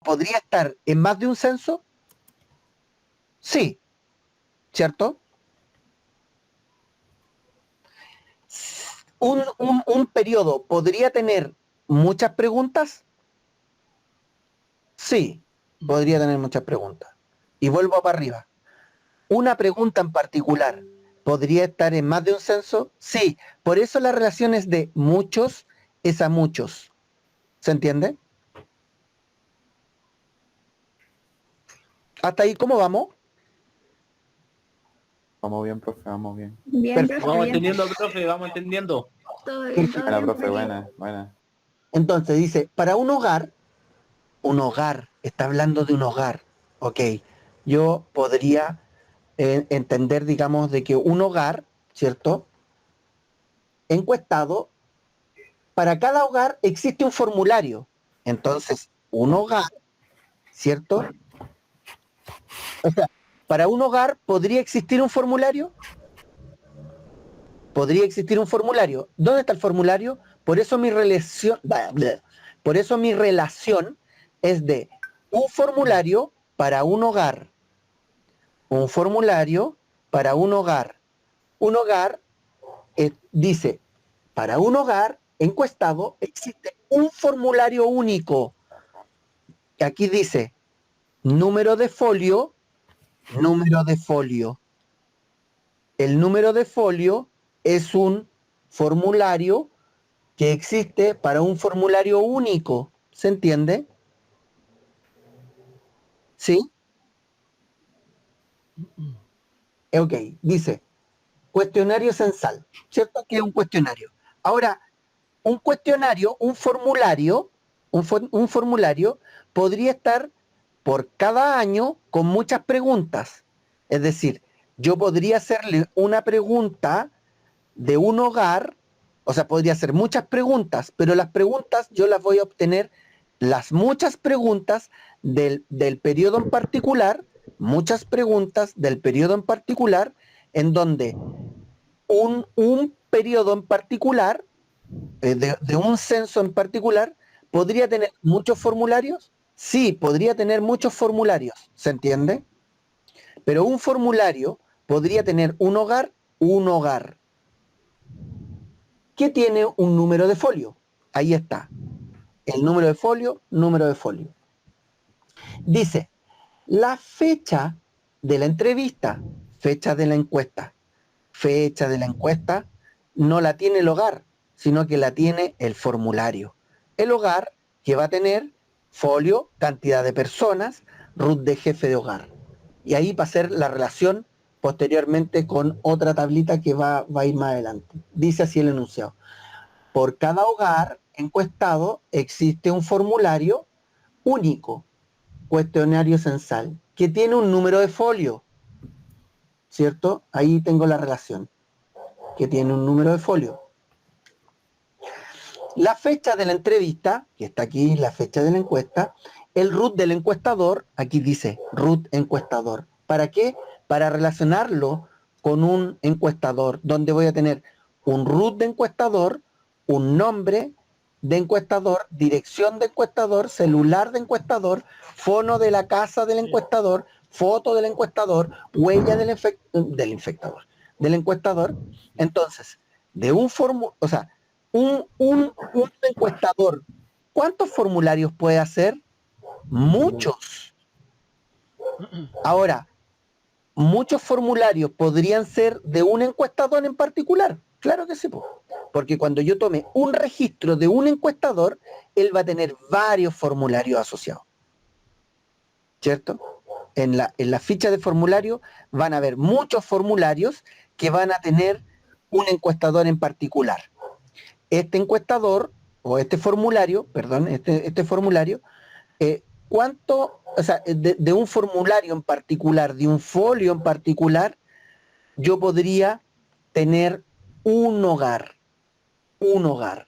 ¿podría estar en más de un censo? Sí, ¿cierto? ¿Un periodo podría tener muchas preguntas? Sí, podría tener muchas preguntas. Y vuelvo para arriba. ¿Una pregunta en particular podría estar en más de un censo? Sí, por eso las relaciones de muchos es a muchos. ¿Se entiende? ¿Hasta ahí cómo vamos? Vamos bien, profe, vamos bien. Bien, Perfecto. profe, Vamos bien. entendiendo, profe, vamos entendiendo. Todo bien, todo Buena, bien, profe, profe. buena, buena. Entonces dice, para un hogar, está hablando de un hogar. Ok, yo podría entender, digamos, de que un hogar, ¿cierto? Encuestado, para cada hogar existe un formulario. Entonces, un hogar, ¿cierto? O sea, para un hogar podría existir un formulario. Podría existir un formulario. ¿Dónde está el formulario? Por eso mi relación, por eso mi relación es de un formulario para un hogar. Un formulario para un hogar. Un hogar dice, para un hogar encuestado existe un formulario único. Aquí dice, número de folio, número de folio. El número de folio es un formulario que existe para un formulario único. ¿Se entiende? ¿Sí? Ok, dice, cuestionario censal. ¿Cierto que es un cuestionario? Ahora, un cuestionario, un formulario, un formulario podría estar por cada año con muchas preguntas. Es decir, yo podría hacerle una pregunta de un hogar, o sea, podría hacer muchas preguntas, pero las preguntas yo las voy a obtener, las muchas preguntas del periodo en particular, muchas preguntas del periodo en particular, en donde un periodo en particular, de un censo en particular, ¿podría tener muchos formularios? Sí, podría tener muchos formularios, ¿se entiende? Pero un formulario podría tener un hogar. ¿Qué tiene un número de folio? Ahí está. El número de folio, número de folio. Dice, la fecha de la entrevista, fecha de la encuesta. Fecha de la encuesta no la tiene el hogar, sino que la tiene el formulario. El hogar que va a tener folio, cantidad de personas, root de jefe de hogar. Y ahí va a ser la relación posteriormente con otra tablita que va a ir más adelante. Dice así el enunciado. Por cada hogar encuestado existe un formulario único, cuestionario censal, que tiene un número de folio, ¿cierto? Ahí tengo la relación, que tiene un número de folio. La fecha de la entrevista, que está aquí, la fecha de la encuesta, el root del encuestador, aquí dice root encuestador. ¿Para qué? Para relacionarlo con un encuestador, donde voy a tener un root de encuestador, un nombre de encuestador, dirección de encuestador, celular de encuestador, fono de la casa del encuestador, foto del encuestador, huella del infectador, del encuestador. Entonces, de un o sea, un encuestador, ¿cuántos formularios puede hacer? Muchos. Ahora, muchos formularios podrían ser de un encuestador en particular. Claro que sí, porque cuando yo tome un registro de un encuestador, él va a tener varios formularios asociados. ¿Cierto? En la ficha de formulario van a haber muchos formularios que van a tener un encuestador en particular. Este encuestador, o este formulario, perdón, este formulario, ¿cuánto, o sea, de un formulario en particular, de un folio en particular, yo podría tener un hogar? Un hogar.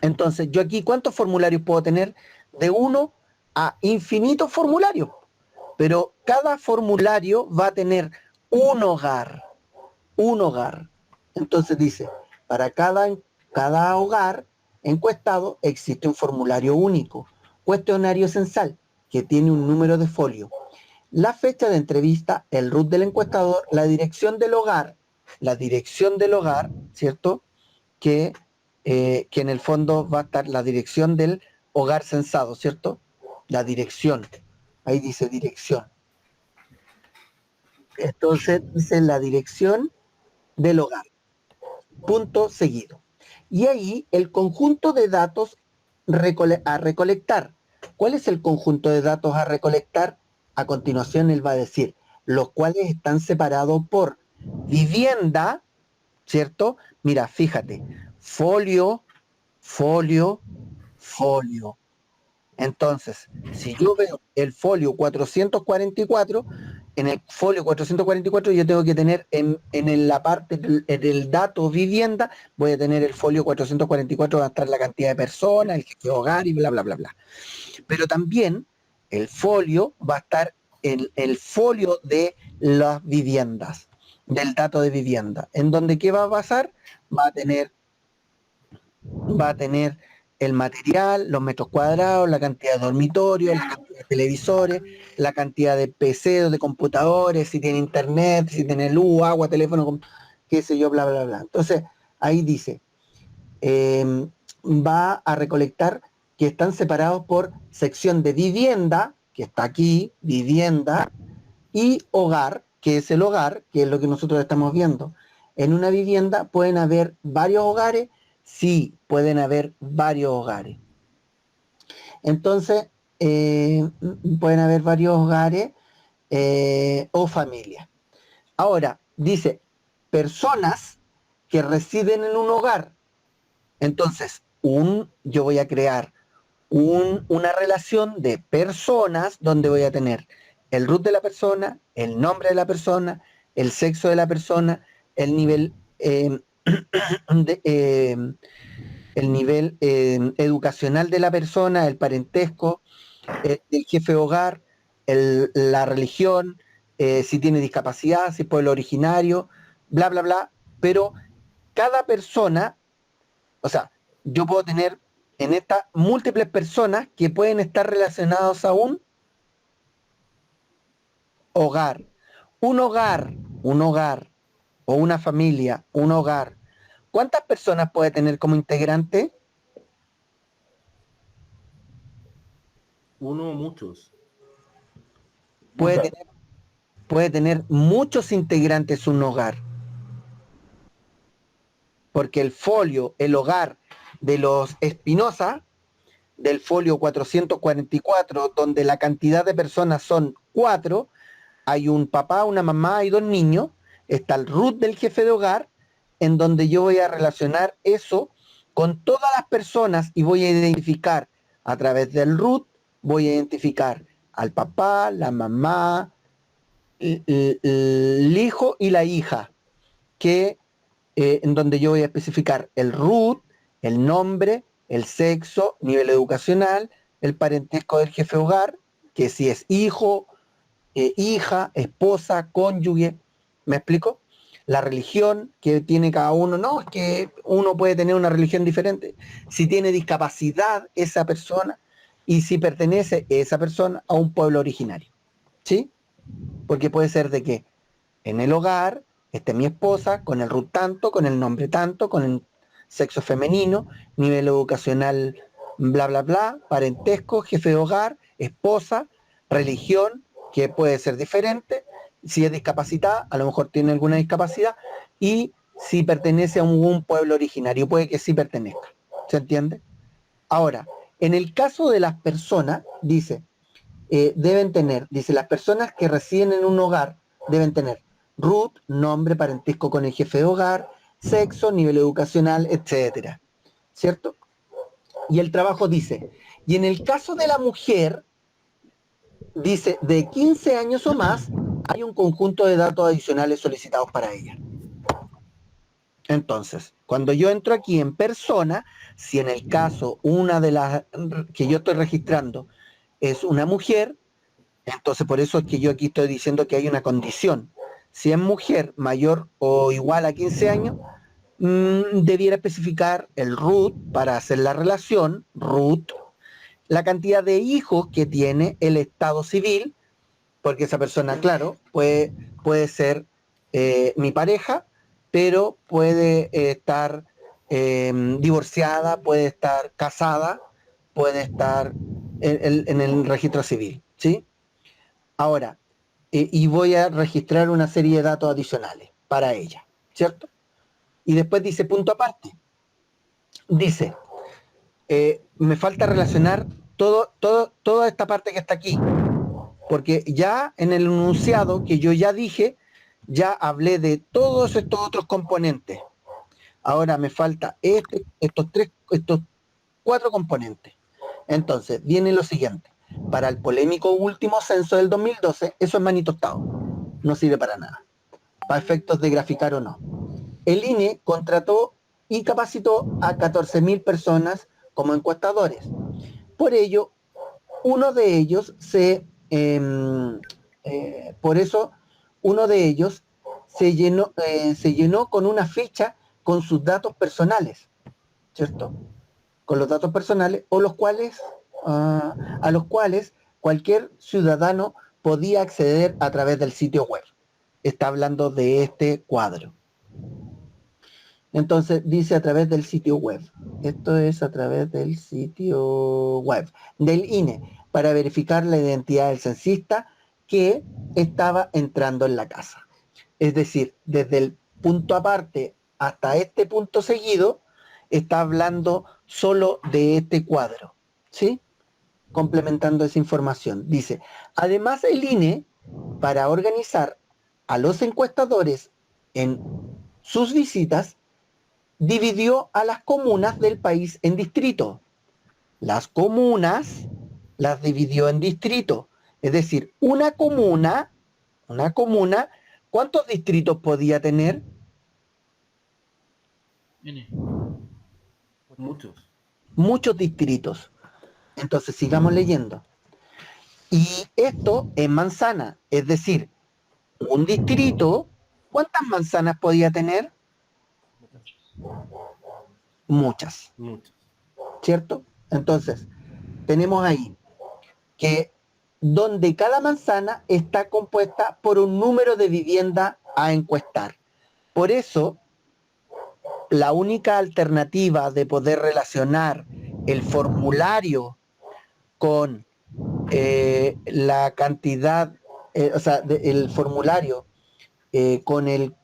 Entonces, yo aquí, ¿cuántos formularios puedo tener? De uno a infinitos formularios. Pero cada formulario va a tener un hogar. Un hogar. Entonces dice, para cada hogar encuestado existe un formulario único, cuestionario censal. que tiene un número de folio, la fecha de entrevista, el RUT del encuestador, la dirección del hogar, ¿cierto? Que en el fondo va a estar la dirección del hogar censado, ¿cierto? La dirección, ahí dice dirección. Entonces dice la dirección del hogar, punto seguido. Y ahí el conjunto de datos a recolectar. ¿Cuál es el conjunto de datos a recolectar? A continuación él va a decir, los cuales están separados por vivienda, ¿cierto? Mira, fíjate, folio, folio, folio. Entonces, si yo veo el folio 444, en el folio 444 yo tengo que tener la parte del dato vivienda, voy a tener el folio 444, va a estar la cantidad de personas, el jefe de hogar y bla, bla, bla, bla. Pero también el folio va a estar en el folio de las viviendas, del dato de vivienda, en donde ¿qué va a pasar? Va a tener el material, los metros cuadrados, la cantidad de dormitorios, la cantidad de televisores, la cantidad de PC, de computadores, si tiene internet, si tiene luz, agua, teléfono, qué sé yo, bla, bla, bla. Entonces, ahí dice, va a recolectar que están separados por sección de vivienda, que está aquí, vivienda, y hogar, que es el hogar, que es lo que nosotros estamos viendo. En una vivienda pueden haber varios hogares, sí, pueden haber varios hogares. Entonces, pueden haber varios hogares o familias. Ahora, dice, personas que residen en un hogar. Entonces, yo voy a crear una relación de personas donde voy a tener el root de la persona, el nombre de la persona, el sexo de la persona, el nivel educacional de la persona, el parentesco, el jefe de hogar, la religión, si tiene discapacidad, si es pueblo originario, bla, bla, bla. Pero cada persona, o sea, yo puedo tener en estas múltiples personas que pueden estar relacionados a un hogar. Un hogar, o una familia, un hogar. ¿Cuántas personas puede tener como integrante? Uno o muchos. Puede tener muchos integrantes un hogar. Porque el folio, el hogar de los Espinosa, del folio 444, donde la cantidad de personas son 4, hay un papá, una mamá y 2 niños, está el root del jefe de hogar, en donde yo voy a relacionar eso con todas las personas y voy a identificar a través del root, voy a identificar al papá, la mamá, el hijo y la hija, que en donde yo voy a especificar el root, el nombre, el sexo, nivel educacional, el parentesco del jefe de hogar, que si es hijo, hija, esposa, cónyuge, ¿me explico? La religión que tiene cada uno, no, es que uno puede tener una religión diferente. Si tiene discapacidad esa persona y si pertenece esa persona a un pueblo originario, ¿sí? Porque puede ser de que en el hogar esté mi esposa con el root tanto, con el nombre tanto, con el sexo femenino, nivel educacional, bla, bla, bla, parentesco, jefe de hogar, esposa, religión, que puede ser diferente, si es discapacitada, a lo mejor tiene alguna discapacidad, y si pertenece a un pueblo originario, puede que sí pertenezca. ¿Se entiende? Ahora, en el caso de las personas, dice, deben tener, dice, las personas que residen en un hogar deben tener root, nombre, parentesco con el jefe de hogar, sexo, nivel educacional, etcétera. ¿Cierto? Y el trabajo dice, y en el caso de la mujer, dice, de 15 años o más, hay un conjunto de datos adicionales solicitados para ella. Entonces, cuando yo entro aquí en persona, si en el caso una de las que yo estoy registrando es una mujer, entonces por eso es que yo aquí estoy diciendo que hay una condición. Si es mujer mayor o igual a 15 años, debiera especificar el root para hacer la relación, root, la cantidad de hijos que tiene el estado civil, porque esa persona, claro, puede ser mi pareja, pero puede estar divorciada, puede estar casada, puede estar en el registro civil, ¿sí? Ahora, y voy a registrar una serie de datos adicionales para ella, ¿cierto? Y después dice punto aparte. Dice, me falta relacionar toda esta parte que está aquí, porque ya en el enunciado que yo ya dije, ya hablé de todos estos otros componentes. Ahora me falta estos 4 componentes. Entonces, viene lo siguiente. Para el polémico último censo del 2012, eso es maní tostado. No sirve para nada. Para efectos de graficar o no. El INE contrató y capacitó a 14.000 personas como encuestadores. Por ello, uno de ellos se llenó con una ficha con sus datos personales, ¿cierto? Con los datos personales a los cuales cualquier ciudadano podía acceder a través del sitio web. Está hablando de este cuadro. Entonces dice a través del sitio web. Esto es a través del sitio web del INE para verificar la identidad del censista que estaba entrando en la casa. Es decir, desde el punto aparte hasta este punto seguido, está hablando solo de este cuadro, ¿sí? Complementando esa información. Dice, además el INE, para organizar a los encuestadores en sus visitas, dividió a las comunas del país en distritos. Las comunas las dividió en distritos. Es decir, una comuna, ¿cuántos distritos podía tener? N. Muchos. Muchos distritos. Entonces sigamos leyendo. Y esto en manzana, es decir, un distrito, ¿cuántas manzanas podía tener? Muchas, Muchos. ¿cierto? Entonces, tenemos ahí que donde cada manzana está compuesta por un número de vivienda a encuestar. Por eso, la única alternativa de poder relacionar el formulario con la cantidad, el formulario con el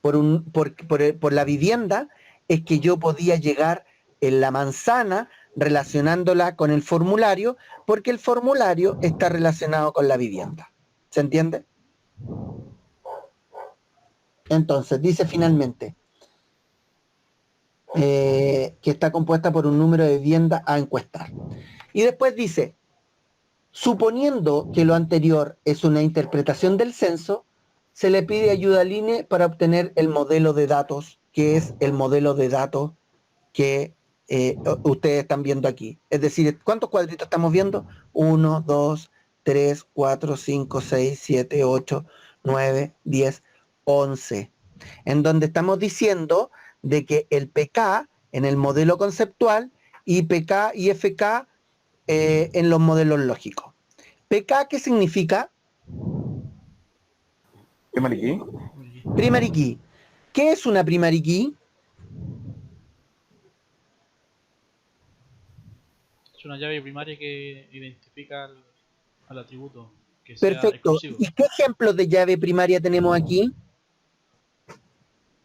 por la vivienda, es que yo podía llegar en la manzana relacionándola con el formulario, porque el formulario está relacionado con la vivienda. ¿Se entiende? Entonces, dice finalmente que está compuesta por un número de vivienda a encuestar. Y después dice, suponiendo que lo anterior es una interpretación del censo, se le pide ayuda al INE para obtener el modelo de datos, que es el modelo de datos que ustedes están viendo aquí. Es decir, ¿cuántos cuadritos estamos viendo? 1, 2, 3, 4, 5, 6, 7, 8, 9, 10, 11. En donde estamos diciendo de que el PK en el modelo conceptual y PK y FK en los modelos lógicos. PK, ¿qué significa? Primary key. Primary key. ¿Qué es una primary key? Es una llave primaria que identifica al atributo que sea Perfecto. exclusivo. ¿Y qué ejemplos de llave primaria tenemos aquí?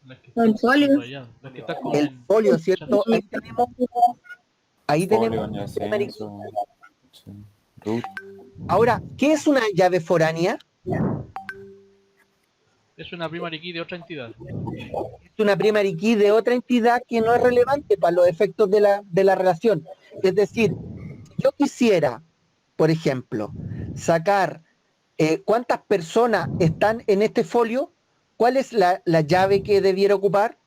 Las que están subrayadas, las que están con El folio, ¿cierto? Ahí Folio, tenemos año primary key. censo, sí, root. Ahora, ¿qué es una llave foránea? Es una primary key de otra entidad. Es una primary key de otra entidad que no es relevante para los efectos de la relación. Es decir, si yo quisiera, por ejemplo, sacar cuántas personas están en este folio, ¿cuál es la llave que debiera ocupar?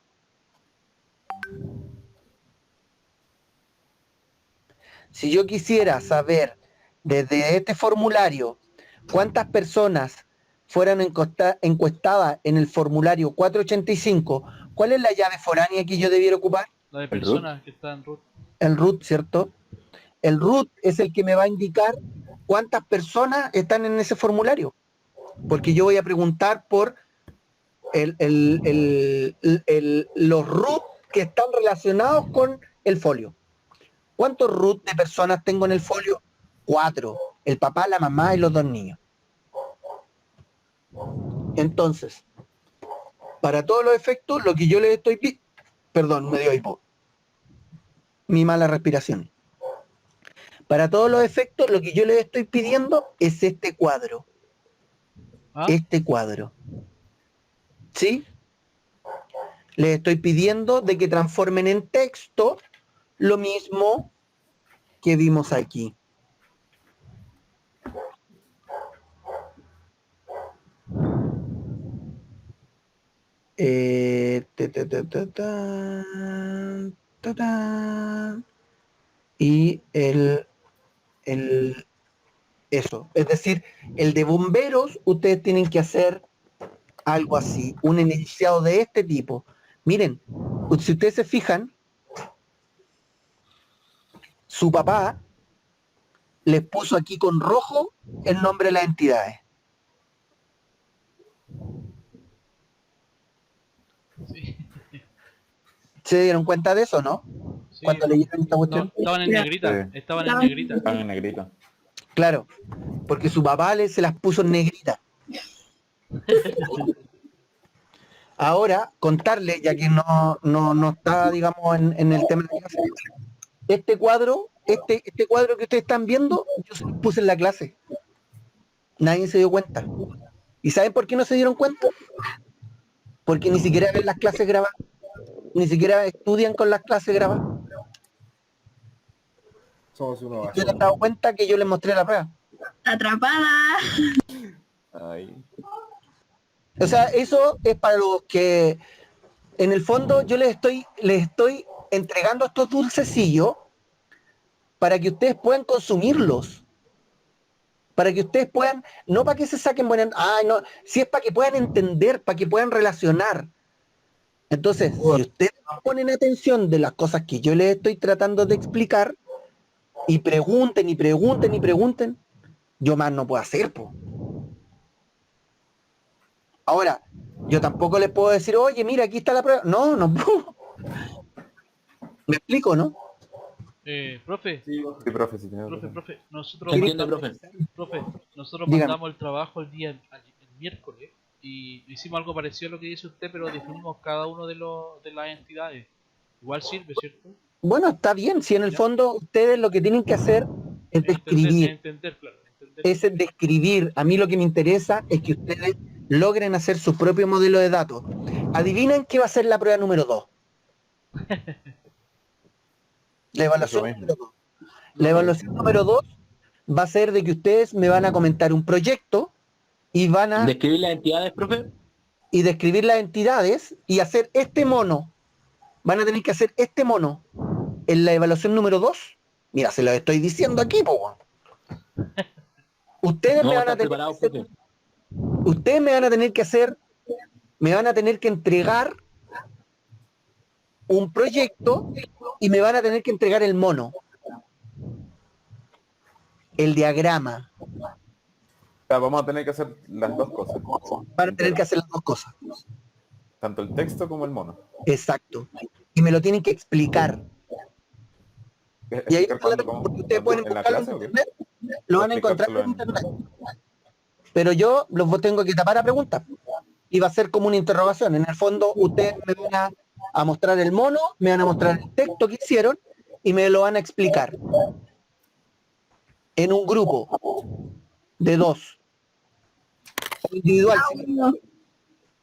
Si yo quisiera saber desde este formulario cuántas personas fueran encuestadas en el formulario 485, ¿Cuál es la llave foránea que yo debiera ocupar? La de root. personas que está en root. El root, ¿cierto? El root es el que me va a indicar cuántas personas están en ese formulario. Porque yo voy a preguntar por los root que están relacionados con el folio. ¿Cuántos root de personas tengo en el folio? 4. El papá, la mamá y los 2 niños. Entonces, para todos los efectos, lo que yo les estoy pidiendo... Perdón, me dio hipo. Mi mala respiración. Para todos los efectos, lo que yo les estoy pidiendo es este cuadro. ¿Ah? Este cuadro. ¿Sí? Les estoy pidiendo de que transformen en texto lo mismo que vimos aquí. Y eso. Es decir, el de bomberos, ustedes tienen que hacer algo así, un enunciado de este tipo. Miren, si ustedes se fijan, su papá les puso aquí con rojo el nombre de las entidades. Sí. ¿Se dieron cuenta de eso, no? Sí, Cuando leyeron esta no, cuestión. estaban en negrita. Sí. Estaban en negrita. Están en negrito. Claro, porque su papá se las puso en negrita. Ahora, contarle, ya que no está, digamos, en el tema de la clase, este cuadro que ustedes están viendo, yo se lo puse en la clase. Nadie se dio cuenta. ¿Y saben por qué no se dieron cuenta? Porque ni siquiera ven las clases grabadas, ni siquiera estudian con las clases grabadas. Somos uno ¿Se han dado cuenta que yo les mostré la prueba? Atrapada. Ay. O sea, eso es para los que, en el fondo, yo les estoy entregando estos dulcecillos para que ustedes puedan consumirlos. Para que ustedes puedan, no para que se saquen buenas, no, si es para que puedan entender, para que puedan relacionar. Entonces, si ustedes ponen atención de las cosas que yo les estoy tratando de explicar, y pregunten, y pregunten, y pregunten, yo más no puedo hacer, po. Ahora, yo tampoco les puedo decir, oye, mira, aquí está la prueba. No, no puedo. ¿Me explico, no? Profe, Sí, profe, sí, tiene razón. profe, nosotros ¿Se entiende, mandamos, profe? nosotros Dígame. mandamos el trabajo el miércoles y hicimos algo parecido a lo que dice usted, pero definimos cada uno de las entidades. Igual sirve, ¿cierto? Bueno, está bien, si en el fondo ustedes lo que tienen que hacer es describir. Entender, claro. Entender. Es el describir. A mí lo que me interesa es que ustedes logren hacer su propio modelo de datos. Adivinen qué va a ser la prueba número 2. La evaluación Eso mismo. número 2. La evaluación número 2 va a ser de que ustedes me van a comentar un proyecto y van a ¿Describir las entidades, profe? y describir las entidades y hacer este mono. Van a tener que hacer este mono en la evaluación número 2. Mira, se lo estoy diciendo aquí, po. Ustedes No, me van a está tener preparado, que hacer, profe. ustedes me van a tener que hacer, me van a tener que entregar un proyecto y me van a tener que entregar el mono, el diagrama. O sea, vamos a tener que hacer las dos cosas. Van a tener que hacer las dos cosas. Tanto el texto como el mono. Exacto. Y me lo tienen que explicar. Y ahí ¿Explicar está la- cuándo? porque ustedes pueden ¿En la buscarlo en clase o qué? internet, lo van a encontrar en internet. Pero yo los tengo que tapar a preguntas. Y va a ser como una interrogación. En el fondo, ustedes me van a mostrar el mono, me van a mostrar el texto que hicieron y me lo van a explicar. En un grupo de 2. O individual.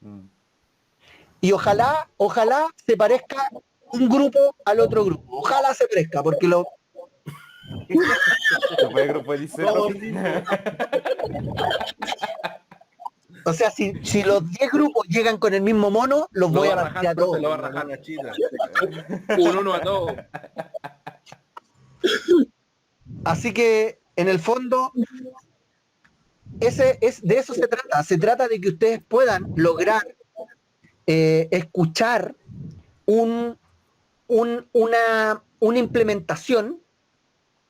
Mm. Y ojalá se parezca un grupo al otro grupo. Ojalá se parezca, porque Se fue el grupo de liceo. o sea, si los 10 grupos llegan con el mismo mono, los voy a partir a todos. Lo va a rajar la chita. Uno a todos. Así que, en el fondo, de eso se trata. Se trata de que ustedes puedan lograr escuchar una implementación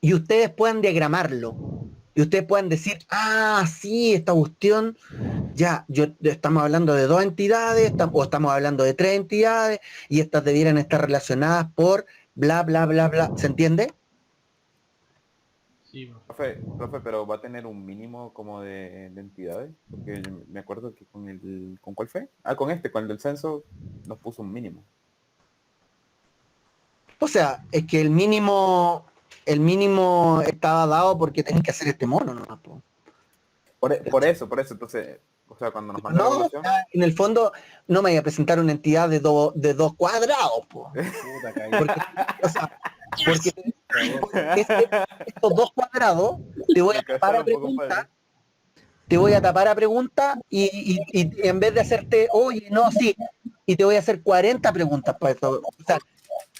y ustedes puedan diagramarlo. Y ustedes puedan decir, ah, sí, esta cuestión, ya, estamos hablando de 2 entidades, o estamos hablando de 3 entidades, y estas debieran estar relacionadas por bla, bla, bla, bla. ¿Se entiende? Sí, bro. Profe, pero va a tener un mínimo como de entidades, porque yo me acuerdo que ¿con cuál fue? Ah, con el del censo nos puso un mínimo. O sea, es que el mínimo estaba dado porque tenéis que hacer este mono, ¿no? Por eso, entonces, o sea, cuando nos manda la No, evaluación, en el fondo no me voy a presentar una entidad de 2 cuadrados, po. Puta, caí. Porque, o sea, porque estos 2 cuadrados te voy a me tapar a cacharon, po, preguntas, compadre. te voy a tapar a preguntas y en vez de hacerte, oye, no, sí, y te voy a hacer 40 preguntas para esto. O sea,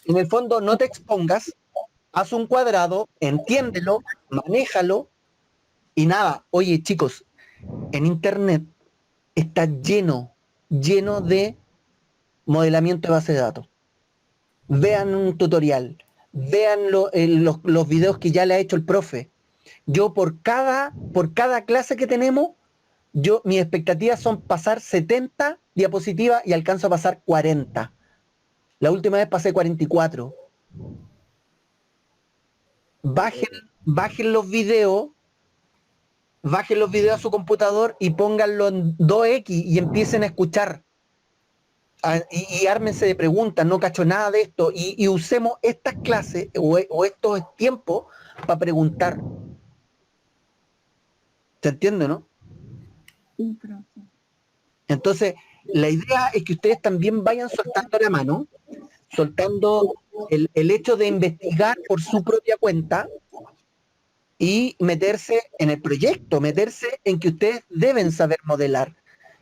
en el fondo no te expongas, haz un cuadrado, entiéndelo, manéjalo y nada. Oye, chicos, en internet está lleno de modelamiento de base de datos. Vean un tutorial, vean los videos que ya le ha hecho el profe. Yo por cada clase que tenemos, mis expectativas son pasar 70 diapositivas y alcanzo a pasar 40. La última vez pasé 44. Bajen los videos a su computador y pónganlo en 2x y empiecen a escuchar. Y ármense de preguntas, no cacho nada de esto, y usemos estas clases o estos tiempos para preguntar. ¿Se entiende, no? Sí, profe. Entonces, la idea es que ustedes también vayan soltando la mano, soltando el hecho de investigar por su propia cuenta y meterse en el proyecto, meterse en que ustedes deben saber modelar.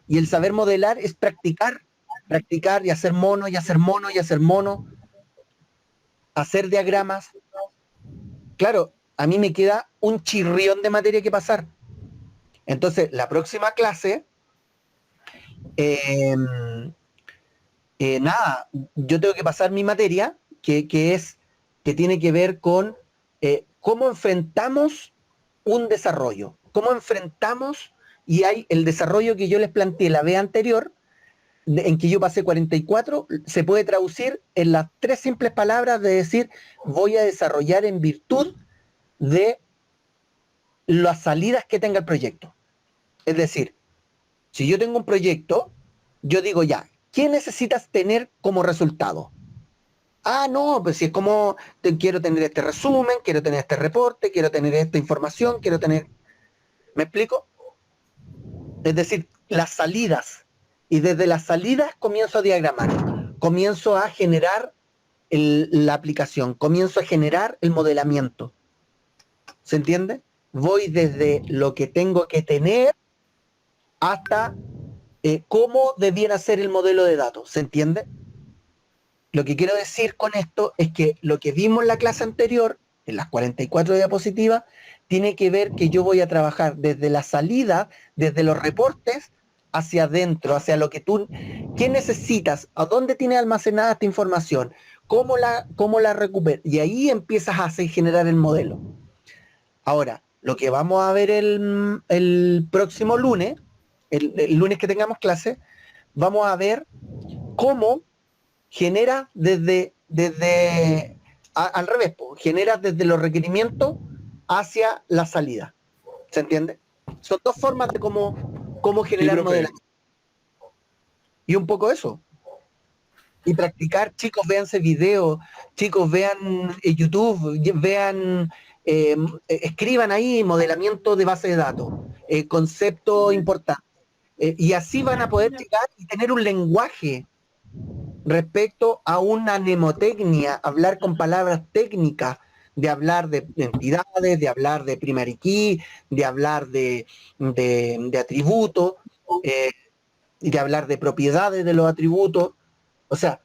Y el saber modelar es practicar y hacer mono, y hacer mono, y hacer mono, hacer diagramas. Claro, a mí me queda un chirrión de materia que pasar. Entonces, la próxima clase, nada, yo tengo que pasar mi materia, que tiene que ver con cómo enfrentamos un desarrollo, cómo enfrentamos, y hay el desarrollo que yo les planteé la vez anterior, en que yo pasé 44, se puede traducir en las 3 simples palabras de decir, voy a desarrollar en virtud de las salidas que tenga el proyecto. Es decir, si yo tengo un proyecto, yo digo ya, ¿qué necesitas tener como resultado? Ah, no, pues si es como, quiero tener este resumen, quiero tener este reporte, quiero tener esta información, quiero tener... ¿Me explico? Es decir, las salidas. Y desde las salidas comienzo a diagramar, comienzo a generar la aplicación, comienzo a generar el modelamiento. ¿Se entiende? Voy desde lo que tengo que tener hasta cómo debiera ser el modelo de datos. ¿Se entiende? Lo que quiero decir con esto es que lo que vimos en la clase anterior, en las 44 diapositivas, tiene que ver que yo voy a trabajar desde la salida, desde los reportes, hacia adentro, hacia lo que tú... ¿Qué necesitas? ¿A dónde tienes almacenada esta información? ¿Cómo la recuperas? Y ahí empiezas a generar el modelo. Ahora, lo que vamos a ver el próximo lunes, el lunes que tengamos clase, vamos a ver cómo genera al revés, genera desde los requerimientos hacia la salida. ¿Se entiende? Son 2 formas de cómo generar profe. modelos. Y un poco eso. Y practicar, chicos, véanse videos, chicos, vean YouTube, vean, escriban ahí modelamiento de base de datos, concepto importante. Y así van a poder llegar y tener un lenguaje respecto a una mnemotecnia, hablar con palabras técnicas, de hablar de entidades, de hablar de primary key, de hablar de atributos, de hablar de propiedades de los atributos. O sea,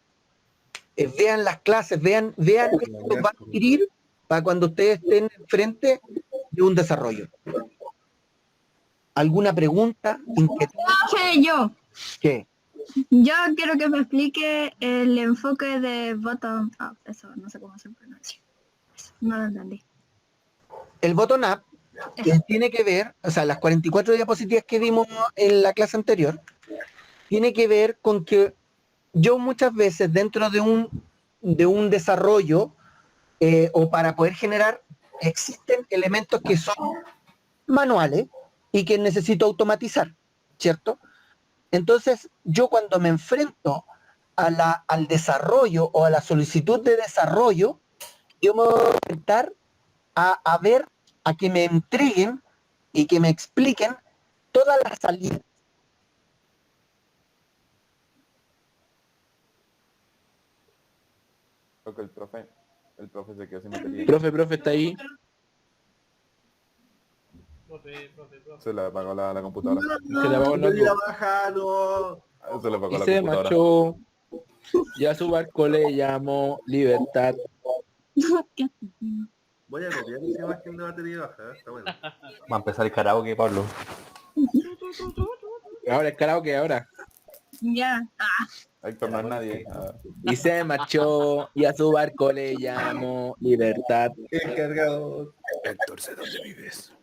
vean las clases, vean esto va a adquirir para cuando ustedes estén frente de un desarrollo. ¿Alguna pregunta? ¿Inquietud? Profe, yo. ¿Qué? Yo quiero que me explique el enfoque de bottom up. Eso, no sé cómo se pronuncia. Eso, no lo entendí. El bottom-up tiene que ver, o sea, las 44 diapositivas que vimos en la clase anterior, tiene que ver con que yo muchas veces dentro de un desarrollo o para poder generar, existen elementos que son manuales y que necesito automatizar, ¿cierto? Entonces, yo cuando me enfrento al desarrollo o a la solicitud de desarrollo, yo me voy a enfrentar a ver, a que me entreguen y que me expliquen todas las salidas. Creo que el profe se quedó sin batería. Profe, está ahí. Profe. Se le apagó la computadora. Se le apagó el No, ya notebook. baja, no. Se le apagó Y la se computadora. marchó. Y a su barco le llamó Libertad. Qué estúpido. Voy a copiar esa imagen de batería baja, está bueno. Va a empezar el karaoke, Pablo. Ahora es karaoke ahora. Ya. Héctor no es nadie. Y se marchó. Y a su barco le llamó Libertad. El cargador. Héctor, sé dónde vives.